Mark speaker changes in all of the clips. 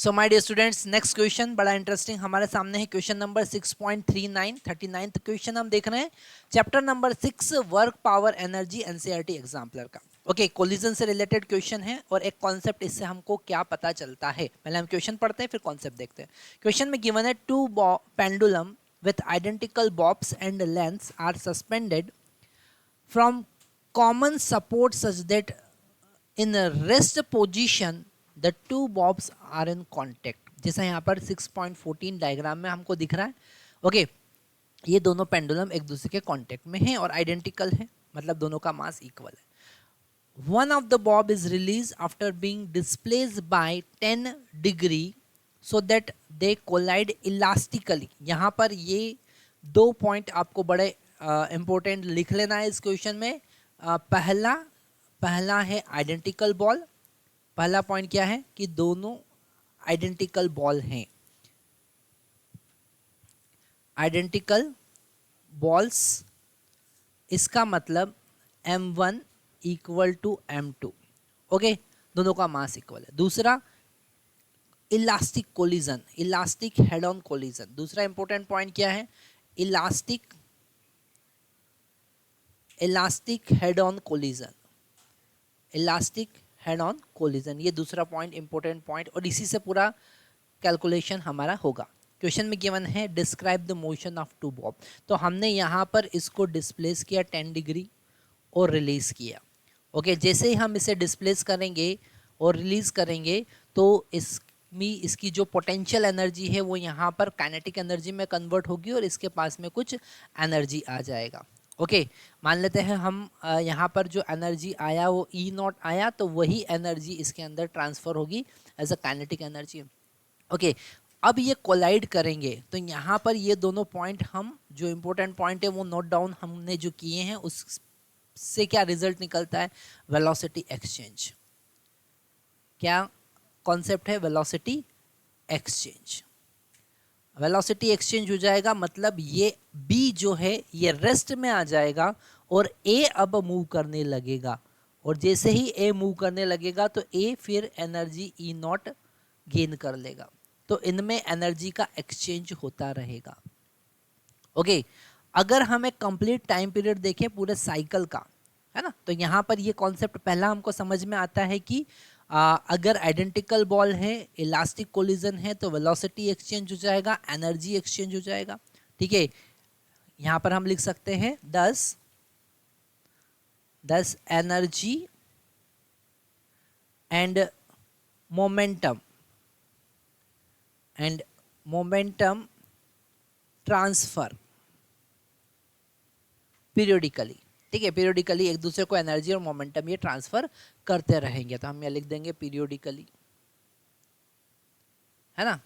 Speaker 1: So my dear students, next question बड़ा interesting हमारे सामने है। क्वेश्चन नंबर 6.39 39th क्वेश्चन हम देख रहे हैं, chapter number 6 work power energy NCERT exemplar का। ओके, कोलिजन से रिलेटेड क्वेश्चन है और एक कॉन्सेप्ट इससे हमको क्या पता चलता है। पहले हम क्वेश्चन पढ़ते हैं फिर कॉन्सेप्ट देखते हैं। क्वेश्चन में गिवन है two pendulum with identical bobs and lengths are suspended from common support such that in a rest position the two bobs are in contact। जैसा यहाँ पर 6.14 डायग्राम में हमको दिख रहा है। ओके, ये दोनों पेंडुलम एक दूसरे के कांटेक्ट में हैं और आइडेंटिकल है, मतलब दोनों का मास इक्वल है। One of the bob is release after being displaced by 10 degree so that they collide elastically. यहाँ पर ये दो पॉइंट आपको बड़े इंपॉर्टेंट लिख लेना है इस क्वेश्चन में। पहला है आइडेंटिकल बॉल। पहला पॉइंट क्या है कि दोनों आइडेंटिकल बॉल हैं, आइडेंटिकल बॉल्स। इसका मतलब m1 equal to m2। Okay, दोनों का मास इक्वल है। दूसरा elastic collision, elastic head on collision. दूसरा इंपॉर्टेंट पॉइंट क्या है, elastic head on collision, elastic head on collision. ये दूसरा पॉइंट इंपॉर्टेंट पॉइंट, और इसी से पूरा कैलकुलेशन हमारा होगा। क्वेश्चन में गिवन है describe the motion of two bob. तो हमने यहाँ पर इसको डिस्प्लेस किया 10 डिग्री और रिलीज किया। ओके, जैसे ही हम इसे डिस्प्लेस करेंगे और रिलीज करेंगे तो इसकी जो पोटेंशियल एनर्जी है वो यहाँ पर काइनेटिक एनर्जी में कन्वर्ट होगी और इसके पास में कुछ एनर्जी आ जाएगा। ओके, मान लेते हैं हम यहाँ पर जो एनर्जी आया वो E0 आया, तो वही एनर्जी इसके अंदर ट्रांसफर होगी as a kinetic energy. Okay, अब ये कोलाइड करेंगे तो यहाँ पर ये दोनों पॉइंट, हम जो इम्पोर्टेंट पॉइंट है वो नोट डाउन हमने जो किए हैं, उससे क्या रिजल्ट निकलता है, वेलोसिटी एक्सचेंज। क्या कॉन्सेप्ट है, वेलोसिटी एक्सचेंज। वेलोसिटी एक्सचेंज हो जाएगा, मतलब ये B जो है ये रेस्ट में आ जाएगा और A अब मूव करने लगेगा, और जैसे ही A मूव करने लगेगा तो A फिर एनर्जी E0 गेन कर लेगा। तो इनमें एनर्जी का एक्सचेंज होता रहेगा। ओके, अगर हम एक कंप्लीट टाइम पीरियड देखें पूरे साइकिल का, है ना, तो यहाँ पर ये कॉन्सेप्ट पहला हमको समझ में आता है कि अगर आइडेंटिकल बॉल है, इलास्टिक कोलिजन है, तो वेलोसिटी एक्सचेंज हो जाएगा, एनर्जी एक्सचेंज हो जाएगा। ठीक है, यहाँ पर हम लिख सकते हैं 10 energy and momentum transfer periodically. ठीक है, पीरियोडिकली एक दूसरे को एनर्जी और मोमेंटम ये ट्रांसफर करते रहेंगे, तो हम ये लिख देंगे पीरियोडिकली, है ना।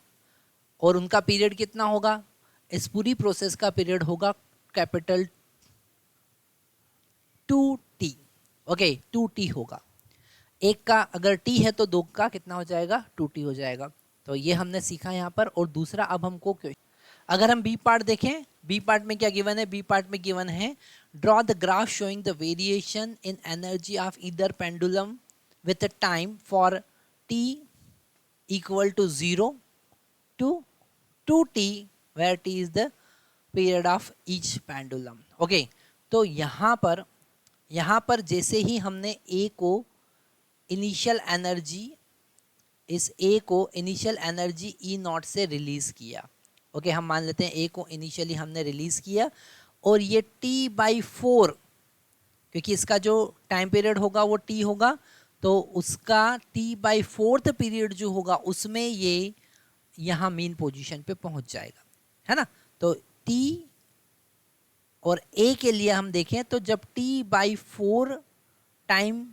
Speaker 1: और उनका पीरियड कितना होगा, इस पूरी प्रोसेस का पीरियड होगा कैपिटल 2T। ओके, 2T होगा। एक का अगर T है तो दो का कितना हो जाएगा, 2T हो जाएगा। तो ये हमने सीखा यहाँ पर। और दूसरा अब हमको अगर हम बी पार्ट देखें, बी पार्ट में क्या गिवन है, बी पार्ट में गिवन है draw the graph showing the variation in energy of either pendulum with time for T equal to 0 to 2T where T is the period of each pendulum। Okay, तो यहाँ पर जैसे ही हमने A को initial energy, इस A को initial energy E0 से release किया। ओके, हम मान लेते हैं A को इनिशियली हमने रिलीज किया, और ये T/4, क्योंकि इसका जो टाइम पीरियड होगा वो T होगा, तो उसका T/4 पीरियड जो होगा उसमें ये यहाँ मीन पोजीशन पे पहुंच जाएगा, है ना। तो T और A के लिए हम देखें तो जब T/4 टाइम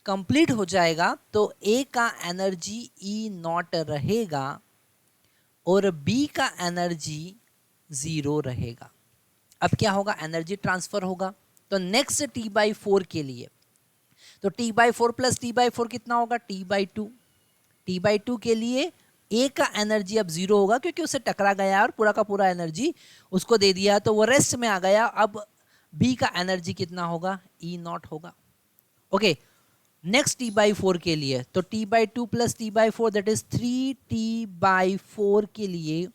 Speaker 1: कंप्लीट हो जाएगा तो A का एनर्जी E0 रहेगा और B का एनर्जी 0 रहेगा। अब क्या होगा, एनर्जी ट्रांसफर होगा। तो नेक्स्ट T/4 के लिए, तो T/4 प्लस T/4 कितना होगा, T/2। T/2 के लिए A का एनर्जी अब 0 होगा क्योंकि उससे टकरा गया और पूरा का पूरा एनर्जी उसको दे दिया, तो वो रेस्ट में आ गया। अब B का एनर्जी कितना होगा, E0 होगा। ओके, नेक्स्ट t/4 के लिए, तो t/2 plus t/4 that is 3t/4 के लिए,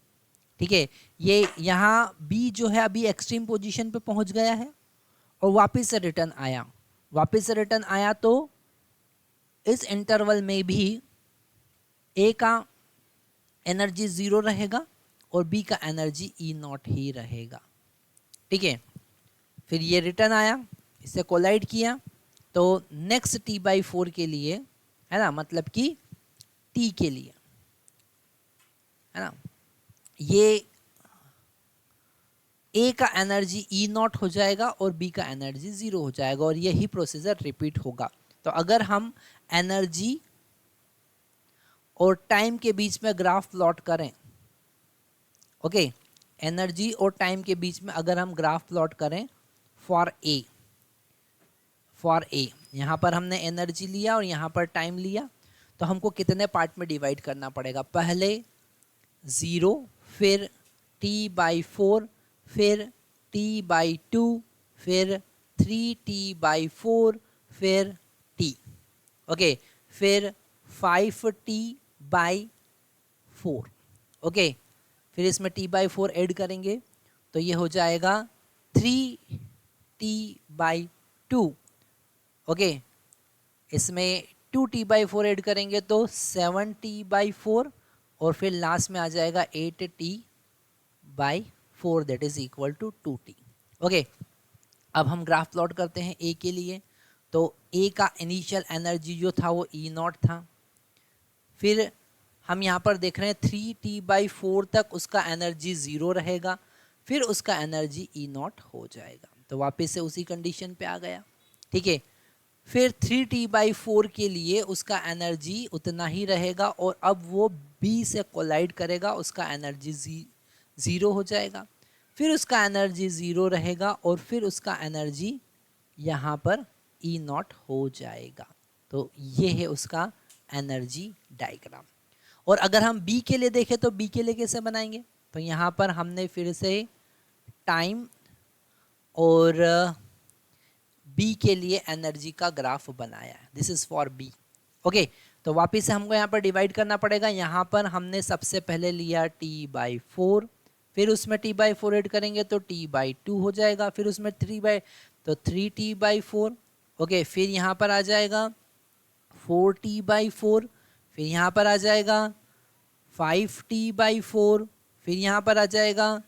Speaker 1: ठीक है, ये यहाँ b जो है अभी एक्सट्रीम पोजीशन पे पहुंच गया है और वापस से रिटर्न आया, तो इस इंटरवल में भी a का एनर्जी 0 रहेगा और b का एनर्जी E0 ही रहेगा, ठीक है। फिर ये रिटर्न आया, इससे कोलाइड किया, तो नेक्स्ट t/4 के लिए, है ना, मतलब कि t के लिए, है ना, ये a का एनर्जी E0 हो जाएगा और b का एनर्जी 0 हो जाएगा और यही प्रोसीजर रिपीट होगा। तो अगर हम एनर्जी और टाइम के बीच में ग्राफ प्लॉट करें, ओके, एनर्जी और टाइम के बीच में अगर हम ग्राफ प्लॉट करें फॉर ए, यहाँ पर हमने एनर्जी लिया और यहाँ पर टाइम लिया, तो हमको कितने पार्ट में डिवाइड करना पड़ेगा? पहले 0, फिर t/4, फिर t/2, फिर 3t/4, फिर t, ओके, फिर 5t/4, ओके, फिर इसमें t/4 ऐड करेंगे तो ये हो जाएगा 3t/2, ओके, इसमें 2t/4 ऐड करेंगे तो 7t/4 और फिर लास्ट में आ जाएगा 8t/4 that is equal to 2t, okay. अब हम ग्राफ प्लॉट करते हैं ए के लिए, तो ए का इनिशियल एनर्जी जो था वो E0 था, फिर हम यहाँ पर देख रहे हैं 3t/4 तक उसका एनर्जी 0 रहेगा, फिर उसका एनर्जी E0 हो जाएगा, तो वापस से उसी कंडीशन पे आ गया, ठीक है। फिर 3t/4 के लिए उसका एनर्जी उतना ही रहेगा और अब वो b से कोलाइड करेगा, उसका एनर्जी 0 हो जाएगा, फिर उसका एनर्जी 0 रहेगा और फिर उसका एनर्जी यहाँ पर E0 हो जाएगा। तो ये है उसका एनर्जी डायग्राम। और अगर हम b के लिए देखें तो b के लिए कैसे बनाएंगे? तो यहाँ पर हमने फिर से टाइम और b के एनर्जी का ग्राफ बनाया है, this is for b, okay. तो वापिस से हमको यहाँ पर डिवाइड करना पड़ेगा, यहाँ पर हमने सबसे पहले लिया t/4, फिर उसमें t/4 ऐड करेंगे तो t/2 हो जाएगा, फिर उसमें 3t/4, ओके, फिर यहाँ पर आ जाएगा 4t/4, फिर यहाँ पर आ जाएगा 5t/4, फिर यहाँ पर आ जाएगा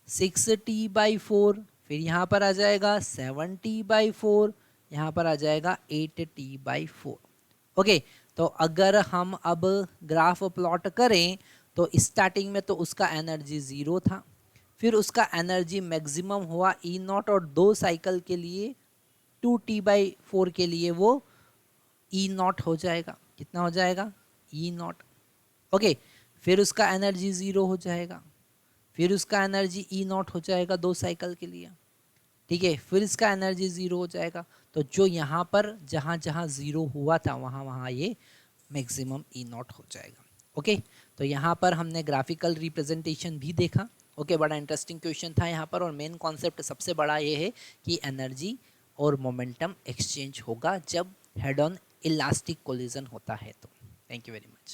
Speaker 1: 6t/4, फिर यहाँ पर आ जाएगा 7t/4, यहाँ पर आ जाएगा 8t/4, ओके। तो अगर हम अब ग्राफ प्लॉट करें तो स्टार्टिंग में तो उसका एनर्जी 0 था, फिर उसका एनर्जी मैक्सिमम हुआ E0 और 2 साइकिल के लिए 2t/4 के लिए वो E0 हो जाएगा, कितना हो जाएगा? E0, okay. फिर उसका एनर्जी 0 हो जाएगा, फिर उसका एनर्जी E0 हो जाएगा 2 साइकिल के लिए, ठीक है, फिर इसका एनर्जी 0 हो जाएगा। तो जो यहाँ पर जहाँ जहाँ 0 हुआ था वहाँ वहाँ ये मैक्सिमम E0 हो जाएगा, ओके। तो यहाँ पर हमने ग्राफिकल रिप्रेजेंटेशन भी देखा, ओके, बड़ा इंटरेस्टिंग क्वेश्चन था यहाँ पर। और मेन कॉन्सेप्ट सबसे बड़ा ये है कि एनर्जी और मोमेंटम एक्सचेंज होगा जब हेड ऑन इलास्टिक कोलिजन होता है। तो थैंक यू वेरी मच।